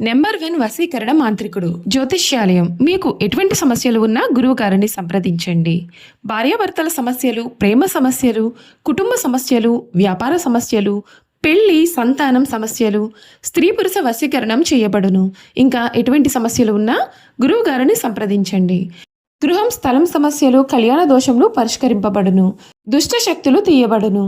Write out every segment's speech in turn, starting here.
Number 1 వశీకరణ మాంత్రికుడు జ్యోతిష్యాలయం. మీకు ఎటువంటి సమస్యలు ఉన్నా గురువు గారిని సంప్రదించండి. భార్యాభర్తల సమస్యలు, ప్రేమ సమస్యలు, కుటుంబ సమస్యలు, వ్యాపార సమస్యలు, పెళ్లి, సంతానం సమస్యలు, స్త్రీ పురుష వశీకరణం చేయబడును. ఇంకా ఎటువంటి సమస్యలు ఉన్నా గురువు గారిని సంప్రదించండి. గృహం, స్థలం సమస్యలు, కళ్యాణ దోషములు పరిష్కరింపబడును. దుష్ట శక్తులు తీయబడును.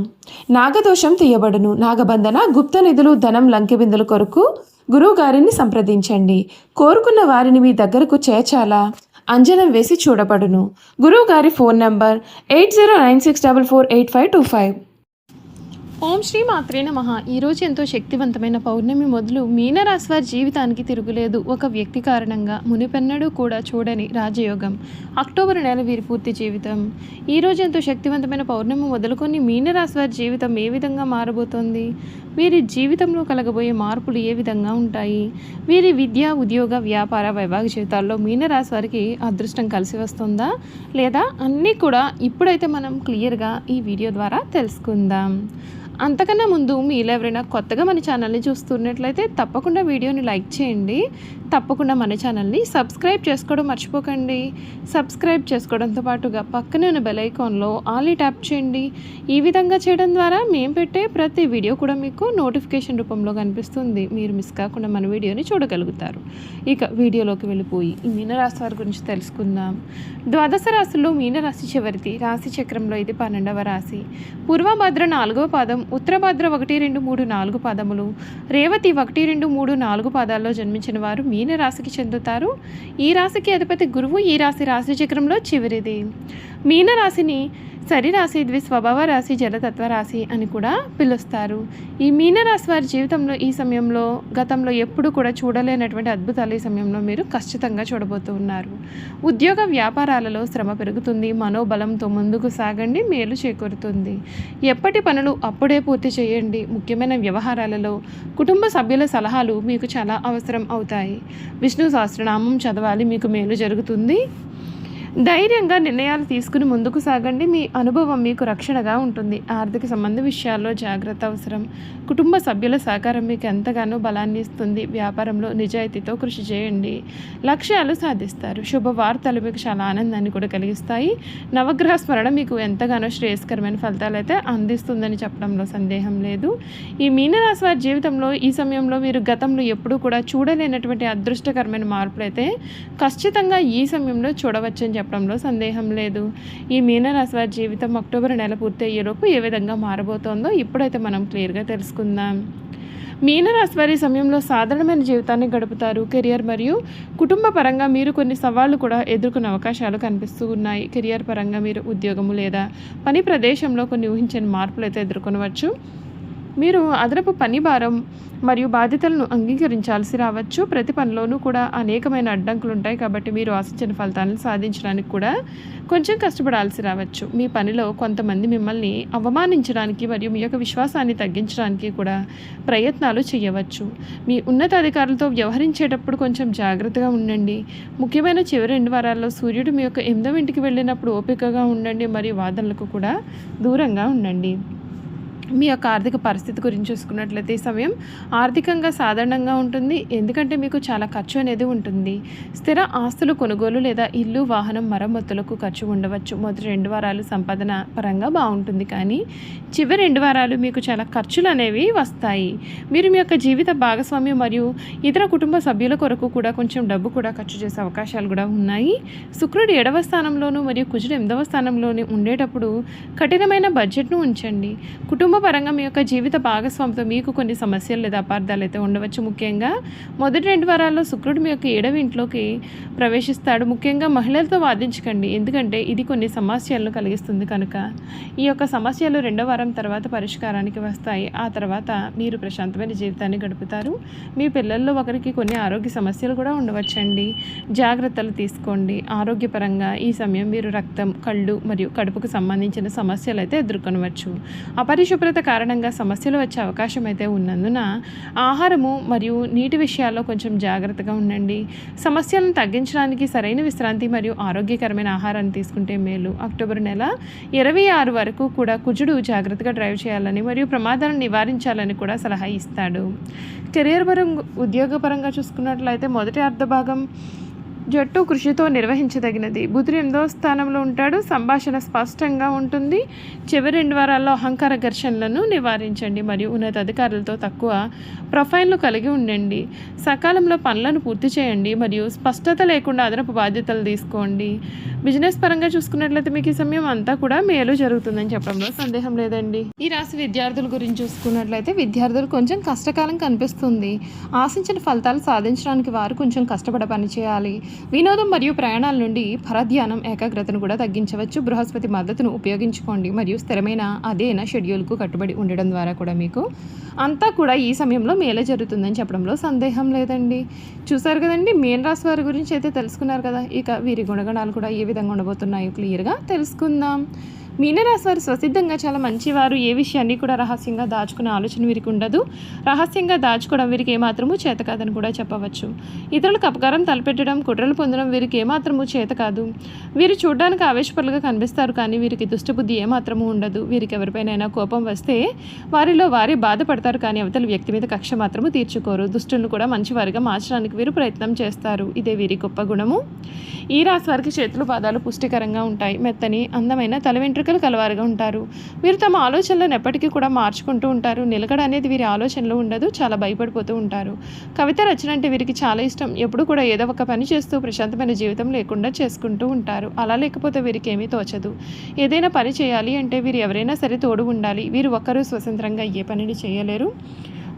నాగదోషం తీయబడును. నాగబంధన, గుప్త నిధులు, ధనం, లంకెబిందుల కొరకు గురువు గారిని సంప్రదించండి. కోరుకున్న వారిని మీ దగ్గరకు చేర్చాలా అంజనం వేసి చూడబడును. గురువు గారి ఫోన్ నంబర్ 8096448525. ఓం శ్రీ మాత్రే నమః. ఈరోజు ఎంతో శక్తివంతమైన పౌర్ణమి మొదలు మీనరాశి వారి జీవితానికి తిరుగులేదు. ఒక వ్యక్తి కారణంగా మునిపెన్నడూ కూడా చూడని రాజయోగం. అక్టోబర్ నెల వీరి పూర్తి జీవితం. ఈరోజు ఎంతో శక్తివంతమైన పౌర్ణమి మొదలుకొని మీనరాశి వారి జీవితం ఏ విధంగా మారబోతోంది? వీరి జీవితంలో కలగబోయే మార్పులు ఏ విధంగా ఉంటాయి? వీరి విద్య, ఉద్యోగ, వ్యాపార, వైవాహిక జీవితాల్లో మీనరాశి వారికి అదృష్టం కలిసి వస్తుందా లేదా అన్నీ కూడా ఇప్పుడైతే మనం క్లియర్గా ఈ వీడియో ద్వారా తెలుసుకుందాం. అంతకన్నా ముందు మీలో ఎవరైనా కొత్తగా మన ఛానల్ని చూస్తున్నట్లయితే తప్పకుండా వీడియోని లైక్ చేయండి. తప్పకుండా మన ఛానల్ని సబ్స్క్రైబ్ చేసుకోవడం మర్చిపోకండి. సబ్స్క్రైబ్ చేసుకోవడంతో పాటుగా పక్కనే ఉన్న బెల్ ఐకాన్లో ఆల్ ట్యాప్ చేయండి. ఈ విధంగా చేయడం ద్వారా మేము పెట్టే ప్రతి వీడియో కూడా మీకు నోటిఫికేషన్ రూపంలో కనిపిస్తుంది. మీరు మిస్ కాకుండా మన వీడియోని చూడగలుగుతారు. ఇక వీడియోలోకి వెళ్ళిపోయి ఈ మీనరాశి వారి గురించి తెలుసుకుందాం. ద్వాదశ రాశుల్లో మీనరాశి చివరిది. రాశి చక్రంలో ఇది 12వ రాశి. పూర్వభద్ర 4వ పాదం, ఉత్తరభద్ర 1, 2, 3, 4 పాదములు, రేవతి 1, 2, 3, 4 పాదాల్లో జన్మించిన వారు మీన రాశికి చెందుతారు. ఈ రాశికి అధిపతి గురువు. ఈ రాశి చక్రంలో చివరిది. మీన రాశిని సరిరాశి, ద్విస్వభావ రాశి, జలతత్వ రాశి అని కూడా పిలుస్తారు. ఈ మీనరాశి వారి జీవితంలో ఈ సమయంలో గతంలో ఎప్పుడు కూడా చూడలేనటువంటి అద్భుతాలు ఈ సమయంలో మీరు ఖచ్చితంగా చూడబోతూ ఉన్నారు. ఉద్యోగ వ్యాపారాలలో శ్రమ పెరుగుతుంది. మనోబలంతో ముందుకు సాగండి, మేలు చేకూరుతుంది. ఎప్పటి పనులు అప్పుడే పూర్తి చేయండి. ముఖ్యమైన వ్యవహారాలలో కుటుంబ సభ్యుల సలహాలు మీకు చాలా అవసరం అవుతాయి. విష్ణు సహస్రనామం చదవాలి, మీకు మేలు జరుగుతుంది. ధైర్యంగా నిర్ణయాలు తీసుకుని ముందుకు సాగండి. మీ అనుభవం మీకు రక్షణగా ఉంటుంది. ఆర్థిక సంబంధ విషయాల్లో జాగ్రత్త అవసరం. కుటుంబ సభ్యుల సహకారం మీకు ఎంతగానో బలాన్ని ఇస్తుంది. వ్యాపారంలో నిజాయితీతో కృషి చేయండి, లక్ష్యాలు సాధిస్తారు. శుభవార్తలు మీకు చాలా ఆనందాన్ని కూడా కలిగిస్తాయి. నవగ్రహ స్మరణ మీకు ఎంతగానో శ్రేయస్కరమైన ఫలితాలు అయితే అందిస్తుందని చెప్పడంలో సందేహం లేదు. ఈ మీనరాశి వారి జీవితంలో ఈ సమయంలో మీరు గతంలో ఎప్పుడూ కూడా చూడలేనటువంటి అదృష్టకరమైన మార్పులు అయితే ఖచ్చితంగా ఈ సమయంలో చూడవచ్చని చెప్పడంలో సందేహం లేదు. ఈ మీనరాశి వారి జీవితం అక్టోబర్ నెల పూర్తి అయ్యేలోపు ఏ విధంగా మారబోతోందో ఇప్పుడైతే మనం క్లియర్గా తెలుసుకుందాం. మీనరాశి వారి సమయంలో సాధారణమైన జీవితాన్ని గడుపుతారు. కెరియర్ మరియు కుటుంబ పరంగా మీరు కొన్ని సవాళ్లు కూడా ఎదుర్కొనే అవకాశాలు కనిపిస్తూ ఉన్నాయి. కెరియర్ పరంగా మీరు ఉద్యోగము లేదా పని ప్రదేశంలో కొన్ని ఊహించని మార్పులు అయితే ఎదుర్కొనవచ్చు. మీరు అదనపు పని భారం మరియు బాధ్యతలను అంగీకరించాల్సి రావచ్చు. ప్రతి పనిలోనూ కూడా అనేకమైన అడ్డంకులు ఉంటాయి కాబట్టి మీరు ఆశించిన ఫలితాలను సాధించడానికి కూడా కొంచెం కష్టపడాల్సి రావచ్చు. మీ పనిలో కొంతమంది మిమ్మల్ని అవమానించడానికి మరియు మీ యొక్క విశ్వాసాన్ని తగ్గించడానికి కూడా ప్రయత్నాలు చేయవచ్చు. మీ ఉన్నతాధికారులతో వ్యవహరించేటప్పుడు కొంచెం జాగ్రత్తగా ఉండండి. ముఖ్యమైన చివరి 2 వారాల్లో సూర్యుడు మీ యొక్క 8వ ఇంటికి వెళ్ళినప్పుడు ఓపికగా ఉండండి మరియు వాదనలకు కూడా దూరంగా ఉండండి. మీ యొక్క ఆర్థిక పరిస్థితి గురించి చూసుకున్నట్లయితే ఈ సమయం ఆర్థికంగా సాధారణంగా ఉంటుంది. ఎందుకంటే మీకు చాలా ఖర్చు అనేది ఉంటుంది. స్థిర ఆస్తులు కొనుగోలు లేదా ఇల్లు, వాహనం మరమ్మతులకు ఖర్చు ఉండవచ్చు. మొదటి 2 వారాలు సంపాదన పరంగా బాగుంటుంది, కానీ చివరి 2 వారాలు మీకు చాలా ఖర్చులు అనేవి వస్తాయి. మీరు మీ యొక్క జీవిత భాగస్వామి మరియు ఇతర కుటుంబ సభ్యుల కొరకు కూడా కొంచెం డబ్బు కూడా ఖర్చు చేసే అవకాశాలు కూడా ఉన్నాయి. శుక్రుడు 7వ స్థానంలోనూ మరియు కుజుడు 8వ స్థానంలోనూ ఉండేటప్పుడు కఠినమైన బడ్జెట్ను ఉంచండి. కుటుంబ పరంగా మీ యొక్క జీవిత భాగస్వామితో మీకు కొన్ని సమస్యలు లేదా అపార్థాలు అయితే ఉండవచ్చు. ముఖ్యంగా మొదటి 2 వారాల్లో శుక్రుడు మీ యొక్క 7వ ఇంట్లోకి ప్రవేశిస్తాడు. ముఖ్యంగా మహిళలతో వాదించకండి, ఎందుకంటే ఇది కొన్ని సమస్యలను కలిగిస్తుంది కనుక. ఈ యొక్క సమస్యలు 2వ వారం తర్వాత పరిష్కారానికి వస్తాయి. ఆ తర్వాత మీరు ప్రశాంతమైన జీవితాన్ని గడుపుతారు. మీ పిల్లల్లో ఒకరికి కొన్ని ఆరోగ్య సమస్యలు కూడా ఉండవచ్చండి. జాగ్రత్తలు తీసుకోండి. ఆరోగ్యపరంగా ఈ సమయం మీరు రక్తం, కళ్ళు మరియు కడుపుకు సంబంధించిన సమస్యలు అయితే ఎదుర్కొనవచ్చు. అపరిశుభ్ర ఉష్ణోగ్రత కారణంగా సమస్యలు వచ్చే అవకాశం అయితే ఉన్నందున ఆహారము మరియు నీటి విషయాల్లో కొంచెం జాగ్రత్తగా ఉండండి. సమస్యలను తగ్గించడానికి సరైన విశ్రాంతి మరియు ఆరోగ్యకరమైన ఆహారాన్ని తీసుకుంటే మేలు. అక్టోబర్ నెల 26 వరకు కూడా కుజుడు జాగ్రత్తగా డ్రైవ్ చేయాలని మరియు ప్రమాదాలను నివారించాలని కూడా సలహా ఇస్తాడు. కెరియర్ పరంగా ఉద్యోగపరంగా చూసుకున్నట్లయితే మొదటి అర్ధభాగం జట్టు కృషితో నిర్వహించదగినది. బుధుడు 8వ స్థానంలో ఉంటాడు. సంభాషణ స్పష్టంగా ఉంటుంది. చివరి 2 వారాల్లో అహంకార ఘర్షణలను నివారించండి మరియు ఉన్నతాధికారులతో తక్కువ ప్రొఫైల్ను కలిగి ఉండండి. సకాలంలో పనులను పూర్తి చేయండి మరియు స్పష్టత లేకుండా అదనపు బాధ్యతలు తీసుకోండి. బిజినెస్ పరంగా చూసుకున్నట్లయితే మీకు ఈ సమయం అంతా కూడా మేలు జరుగుతుందని చెప్పడంలో సందేహం లేదండి. ఈ రాశి విద్యార్థుల గురించి చూసుకున్నట్లయితే విద్యార్థులు కొంచెం కష్టకాలం కనిపిస్తుంది. ఆశించిన ఫలితాలు సాధించడానికి వారు కొంచెం కష్టపడ పని చేయాలి. వినోదం మరియు ప్రయాణాల నుండి పరధ్యానం ఏకాగ్రతను కూడా తగ్గించవచ్చు. బృహస్పతి మద్దతును ఉపయోగించుకోండి మరియు స్థిరమైన అదేనా షెడ్యూల్కు కట్టుబడి ఉండడం ద్వారా కూడా మీకు అంతా కూడా ఈ సమయంలో మేలే జరుగుతుందని చెప్పడంలో సందేహం లేదండి. చూసారు కదండి, మీన రాశి వారి గురించి అయితే తెలుసుకున్నారు కదా. ఇక వీరి గుణగణాలు కూడా ఏ విధంగా ఉండబోతున్నాయో క్లియర్గా తెలుసుకుందాం. మీనరాశి వారు స్వసిద్ధంగా చాలా మంచివారు. ఏ విషయాన్ని కూడా రహస్యంగా దాచుకునే ఆలోచన వీరికి ఉండదు. రహస్యంగా దాచుకోవడం వీరికి ఏమాత్రమూ చేత కాదని కూడా చెప్పవచ్చు. ఇతరులకు అపకారం తలపెట్టడం, కుట్రలు పొందడం వీరికి ఏమాత్రమూ చేత కాదు. వీరు చూడడానికి ఆవేశపరులుగా కనిపిస్తారు, కానీ వీరికి దుష్టబుద్ధి ఏమాత్రమూ ఉండదు. వీరికి ఎవరిపైనైనా కోపం వస్తే వారిలో వారే బాధపడతారు, కానీ అవతల వ్యక్తి మీద కక్ష మాత్రము తీర్చుకోరు. దుష్టులను కూడా మంచివారిగా మార్చడానికి వీరు ప్రయత్నం చేస్తారు. ఇదే వీరి గొప్ప గుణము. ఈ రాశి వారికి చేతులు పాదాలు పుష్టికరంగా ఉంటాయి. మెత్తని అందమైన తల వెంట్రుకలు కలవారుగా ఉంటారు. వీరు తమ ఆలోచనలను ఎప్పటికీ కూడా మార్చుకుంటూ ఉంటారు. నిలకడ అనేది వీరి ఆలోచనలో ఉండదు. చాలా భయపడిపోతూ ఉంటారు. కవిత రచన అంటే వీరికి చాలా ఇష్టం. ఎప్పుడు కూడా ఏదో ఒక పని చేస్తూ ప్రశాంతమైన జీవితం లేకుండా చేసుకుంటూ ఉంటారు. అలా లేకపోతే వీరికి ఏమీ తోచదు. ఏదైనా పని చేయాలి అంటే వీరు ఎవరైనా సరే తోడు ఉండాలి. వీరు ఒక్కరూ స్వతంత్రంగా ఏ పనిని చేయలేరు.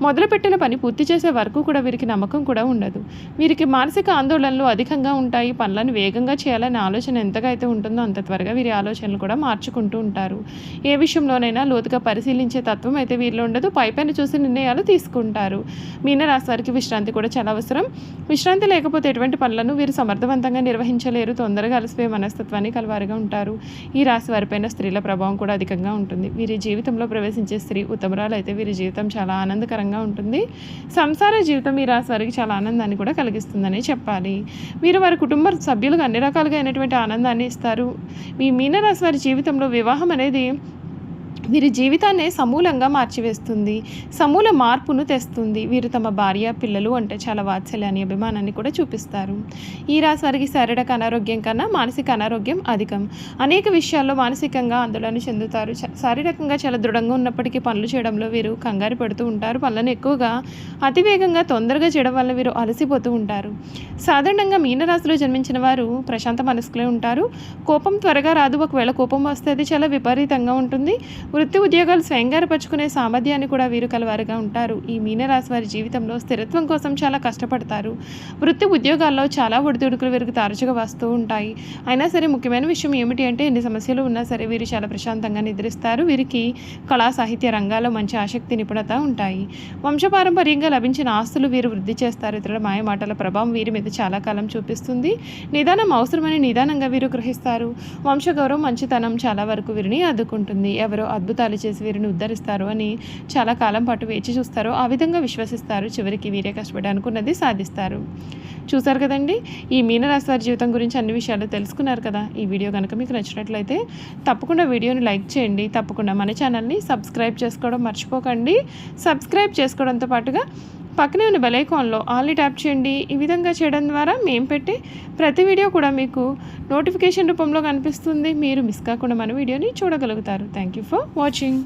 మొదలుపెట్టిన పని పూర్తి చేసే వరకు కూడా వీరికి నమ్మకం కూడా ఉండదు. వీరికి మానసిక ఆందోళనలు అధికంగా ఉంటాయి. పనులను వేగంగా చేయాలనే ఆలోచన ఎంతగా అయితే ఉంటుందో అంత త్వరగా వీరి ఆలోచనలు కూడా మార్చుకుంటూ ఉంటారు. ఏ విషయంలోనైనా లోతుగా పరిశీలించే తత్వం అయితే వీరిలో ఉండదు. పైపైన చూసి నిర్ణయాలు తీసుకుంటారు. మీనరాశి వారికి విశ్రాంతి కూడా చాలా అవసరం. విశ్రాంతి లేకపోతే ఎటువంటి పనులను వీరు సమర్థవంతంగా నిర్వహించలేరు. తొందరగా అలసిపోయే మనస్తత్వాన్ని కలవారుగా ఉంటారు. ఈ రాశి వారిపైన స్త్రీల ప్రభావం కూడా అధికంగా ఉంటుంది. వీరి జీవితంలో ప్రవేశించే స్త్రీ ఉత్తమరాలు అయితే వీరి జీవితం చాలా ఆనందకరంగా ఉంటుంది. సంసార జీవితం ఈ రాశి వారికి చాలా ఆనందాన్ని కూడా కలిగిస్తుందని చెప్పాలి. వీరు వారి కుటుంబ సభ్యులకు అన్ని రకాలుగా అయినటువంటి ఆనందాన్ని ఇస్తారు. మీ మీనరాశి వారి జీవితంలో వివాహం అనేది వీరి జీవితాన్ని సమూలంగా మార్చివేస్తుంది. సమూల మార్పును తెస్తుంది. వీరు తమ భార్య పిల్లలు అంటే చాలా వాత్సల్యాన్ని అభిమానాన్ని కూడా చూపిస్తారు. ఈ రాశి వారికి శారీరక అనారోగ్యం కన్నా మానసిక అనారోగ్యం అధికం. అనేక విషయాల్లో మానసికంగా ఆందోళన చెందుతారు. శారీరకంగా చాలా దృఢంగా ఉన్నప్పటికీ పనులు చేయడంలో వీరు కంగారు పడుతూ ఉంటారు. పనులను ఎక్కువగా అతివేగంగా తొందరగా చేయడం వల్ల వీరు అలసిపోతూ ఉంటారు. సాధారణంగా మీనరాశిలో జన్మించిన వారు ప్రశాంత మనస్కులే ఉంటారు. కోపం త్వరగా రాదు. ఒకవేళ కోపం వస్తే అది చాలా విపరీతంగా ఉంటుంది. వృత్తి ఉద్యోగాలు స్వయంగారపరుచుకునే సామర్థ్యాన్ని కూడా వీరు కలవారుగా ఉంటారు. ఈ మీనరాశి వారి జీవితంలో స్థిరత్వం కోసం చాలా కష్టపడతారు. వృత్తి ఉద్యోగాల్లో చాలా ఒడిదుడుకులు వీరికి తరచుగా వస్తూ ఉంటాయి. అయినా సరే ముఖ్యమైన విషయం ఏమిటి అంటే ఎన్ని సమస్యలు ఉన్నా సరే వీరు చాలా ప్రశాంతంగా నిద్రిస్తారు. వీరికి కళా సాహిత్య రంగాల్లో మంచి ఆసక్తి నిపుణత ఉంటాయి. వంశపారంపర్యంగా లభించిన ఆస్తులు వీరు వృద్ధి చేస్తారు. ఇతరుల మాయమాటల ప్రభావం వీరి మీద చాలా కాలం చూపిస్తుంది. నిదానం అవసరమని నిదానంగా వీరు గ్రహిస్తారు. వంశగౌరవం మంచితనం చాలా వరకు వీరిని అడ్డుకుంటుంది. ఎవరో అద్భుతాలు చేసి వీరిని ఉద్ధరిస్తారు అని చాలా కాలం పాటు వేచి చూస్తారు. ఆ విధంగా విశ్వసిస్తారు. చివరికి వీరే కష్టపడి అనుకున్నది సాధిస్తారు. చూసారు కదండి, ఈ మీనరాశి వారి జీవితం గురించి అన్ని విషయాలు తెలుసుకున్నారు కదా. ఈ వీడియో కనుక మీకు నచ్చినట్లయితే తప్పకుండా వీడియోని లైక్ చేయండి. తప్పకుండా మన ఛానల్ని సబ్స్క్రైబ్ చేసుకోవడం మర్చిపోకండి. సబ్స్క్రైబ్ చేసుకోవడంతో పాటుగా పక్కనే ఉన్న బెల్ ఐకాన్లో ఆల్ని ట్యాప్ చేయండి. ఈ విధంగా చేయడం ద్వారా మేము పెట్టే ప్రతి వీడియో కూడా మీకు నోటిఫికేషన్ రూపంలో కనిపిస్తుంది. మీరు మిస్ కాకుండా మన వీడియోని చూడగలుగుతారు. Thank you for watching.